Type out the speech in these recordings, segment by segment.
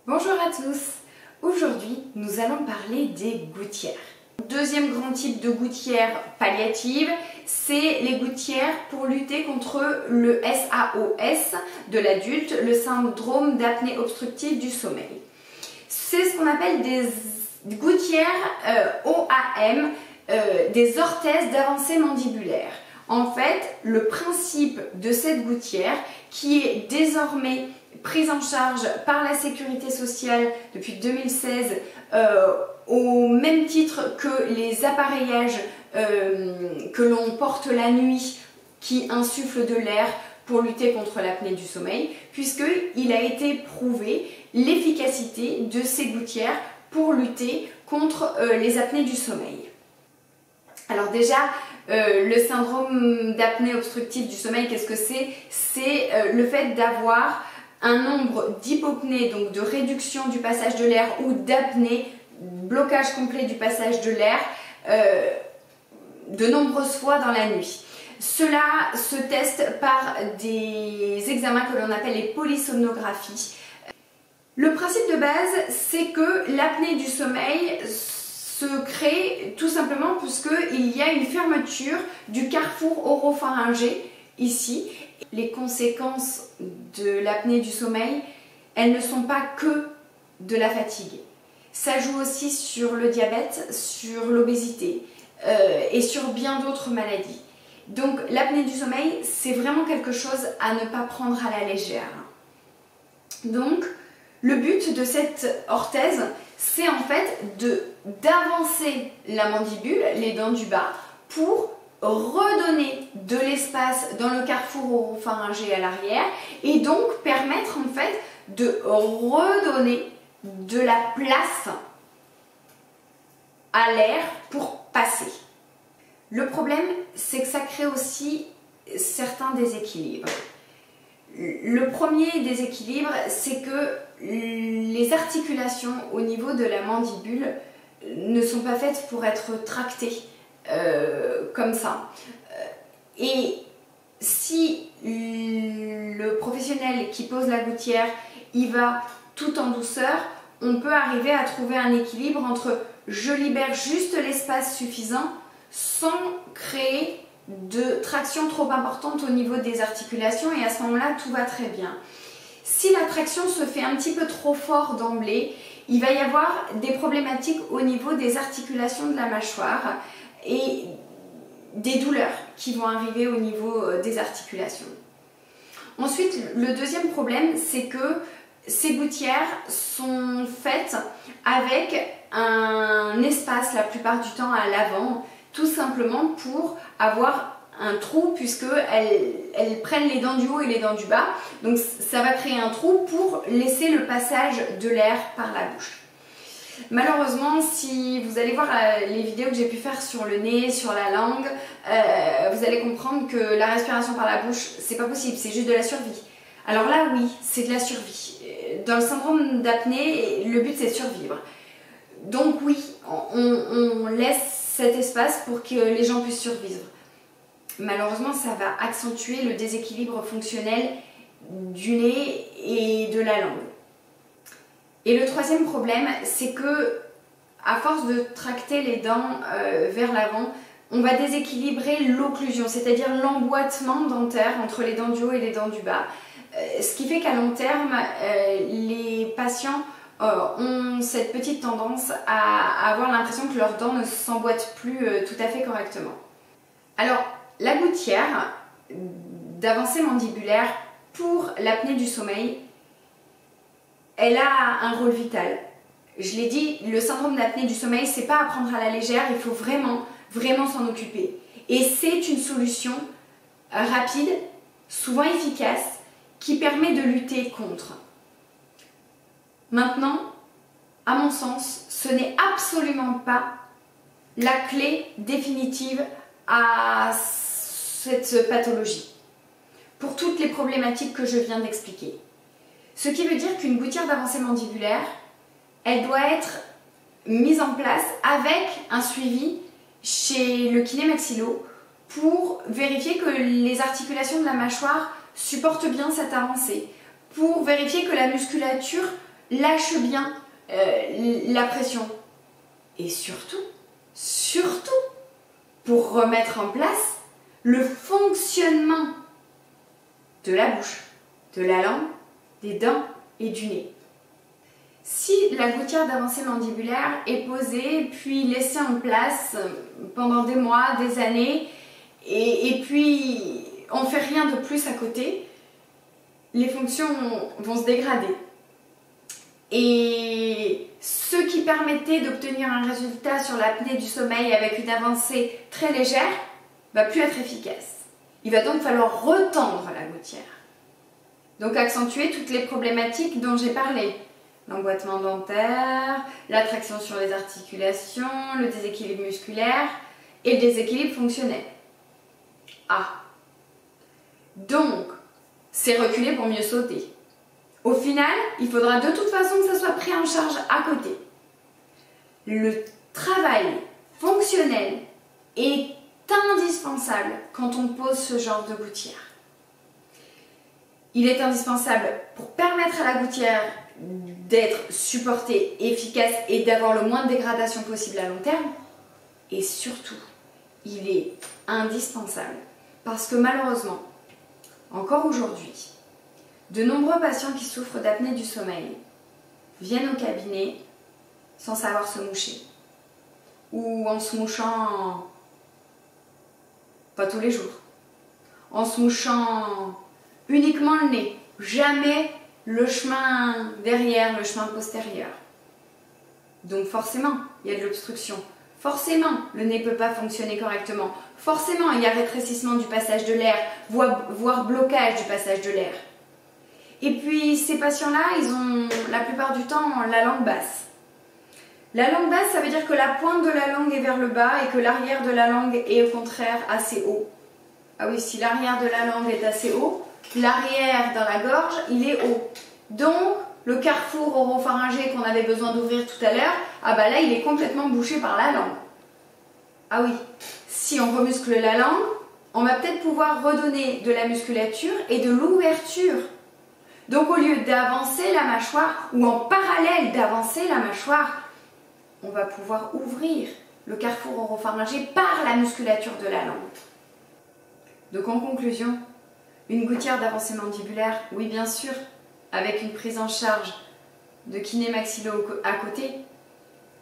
Bonjour à tous. Aujourd'hui, nous allons parler des gouttières. Deuxième grand type de gouttières palliatives, c'est les gouttières pour lutter contre le SAOS de l'adulte, le syndrome d'apnée obstructive du sommeil. C'est ce qu'on appelle des gouttières OAM, des orthèses d'avancée mandibulaire. En fait, le principe de cette gouttière, qui est désormais prise en charge par la Sécurité sociale depuis 2016, au même titre que les appareillages que l'on porte la nuit qui insufflent de l'air pour lutter contre l'apnée du sommeil, puisqu'il a été prouvé l'efficacité de ces gouttières pour lutter contre les apnées du sommeil. Alors déjà, le syndrome d'apnée obstructive du sommeil, qu'est-ce que c'est? C'est le fait d'avoir un nombre d'hypopnées, donc de réduction du passage de l'air, ou d'apnée, blocage complet du passage de l'air, de nombreuses fois dans la nuit. Cela se teste par des examens que l'on appelle les polysomnographies. Le principe de base, c'est que l'apnée du sommeil se crée tout simplement puisqu'il y a une fermeture du carrefour oropharyngé ici. Les conséquences de l'apnée du sommeil, elles ne sont pas que de la fatigue. Ça joue aussi sur le diabète, sur l'obésité et sur bien d'autres maladies. Donc l'apnée du sommeil, c'est vraiment quelque chose à ne pas prendre à la légère. Donc le but de cette orthèse, c'est en fait d'avancer la mandibule, les dents du bas, pour redonner de l'espace dans le carrefour oropharyngé à l'arrière et donc permettre en fait de redonner de la place à l'air pour passer. Le problème, c'est que ça crée aussi certains déséquilibres. Le premier déséquilibre, c'est que les articulations au niveau de la mandibule ne sont pas faites pour être tractées comme ça. Et si le professionnel qui pose la gouttière y va tout en douceur, on peut arriver à trouver un équilibre entre je libère juste l'espace suffisant sans créer de traction trop importante au niveau des articulations, et à ce moment-là tout va très bien. Si la traction se fait un petit peu trop fort d'emblée, il va y avoir des problématiques au niveau des articulations de la mâchoire et des douleurs qui vont arriver au niveau des articulations. Ensuite, le deuxième problème, c'est que ces gouttières sont faites avec un espace la plupart du temps à l'avant, tout simplement pour avoir un trou, puisqu'elles prennent les dents du haut et les dents du bas, donc ça va créer un trou pour laisser le passage de l'air par la bouche. Malheureusement, si vous allez voir les vidéos que j'ai pu faire sur le nez, sur la langue, vous allez comprendre que la respiration par la bouche, c'est pas possible, c'est juste de la survie. Alors là, oui, c'est de la survie. Dans le syndrome d'apnée, le but c'est de survivre. Donc oui, on laisse cet espace pour que les gens puissent survivre. Malheureusement, ça va accentuer le déséquilibre fonctionnel du nez et de la langue. Et le troisième problème, c'est que à force de tracter les dents vers l'avant, on va déséquilibrer l'occlusion, c'est-à-dire l'emboîtement dentaire entre les dents du haut et les dents du bas. Ce qui fait qu'à long terme, les patients ont cette petite tendance à avoir l'impression que leurs dents ne s'emboîtent plus tout à fait correctement. Alors, la gouttière d'avancée mandibulaire pour l'apnée du sommeil, elle a un rôle vital. Je l'ai dit, le syndrome d'apnée du sommeil, c'est pas à prendre à la légère, il faut vraiment s'en occuper. Et c'est une solution rapide, souvent efficace, qui permet de lutter contre. Maintenant, à mon sens, ce n'est absolument pas la clé définitive à cette pathologie, pour toutes les problématiques que je viens d'expliquer. Ce qui veut dire qu'une gouttière d'avancée mandibulaire, elle doit être mise en place avec un suivi chez le kiné maxillo pour vérifier que les articulations de la mâchoire supportent bien cette avancée, pour vérifier que la musculature lâche bien la pression. Et surtout, pour remettre en place le fonctionnement de la bouche, de la langue, des dents et du nez. Si la gouttière d'avancée mandibulaire est posée puis laissée en place pendant des mois, des années, et puis on ne fait rien de plus à côté, les fonctions vont se dégrader. Et ce qui permettait d'obtenir un résultat sur l'apnée du sommeil avec une avancée très légère va plus être efficace. Il va donc falloir retendre la gouttière. Donc accentuer toutes les problématiques dont j'ai parlé. L'emboîtement dentaire, la traction sur les articulations, le déséquilibre musculaire et le déséquilibre fonctionnel. Ah. Donc, c'est reculer pour mieux sauter. Au final, il faudra de toute façon que ça soit pris en charge à côté. Le travail fonctionnel est indispensable quand on pose ce genre de gouttière. Il est indispensable pour permettre à la gouttière d'être supportée, efficace et d'avoir le moins de dégradation possible à long terme. Et surtout, il est indispensable parce que malheureusement, encore aujourd'hui, de nombreux patients qui souffrent d'apnée du sommeil viennent au cabinet sans savoir se moucher ou en se mouchant pas tous les jours, en se mouchant uniquement le nez, jamais le chemin derrière, le chemin postérieur. Donc forcément, il y a de l'obstruction. Forcément, le nez ne peut pas fonctionner correctement. Forcément, il y a rétrécissement du passage de l'air, voire blocage du passage de l'air. Et puis, ces patients-là, ils ont la plupart du temps la langue basse. La langue basse, ça veut dire que la pointe de la langue est vers le bas et que l'arrière de la langue est au contraire assez haut. Ah oui, si l'arrière de la langue est assez haut, l'arrière dans la gorge, il est haut. Donc, le carrefour oropharyngé qu'on avait besoin d'ouvrir tout à l'heure, ah bah là, il est complètement bouché par la langue. Ah oui, si on remuscle la langue, on va peut-être pouvoir redonner de la musculature et de l'ouverture. Donc, au lieu d'avancer la mâchoire, ou en parallèle d'avancer la mâchoire, on va pouvoir ouvrir le carrefour oropharyngé par la musculature de la langue. Donc, en conclusion, une gouttière d'avancée mandibulaire, oui bien sûr, avec une prise en charge de kiné-maxillo à côté,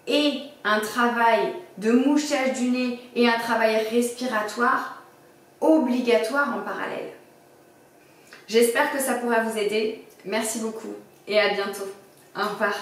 et un travail de mouchage du nez et un travail respiratoire obligatoire en parallèle. J'espère que ça pourra vous aider. Merci beaucoup et à bientôt. Au revoir.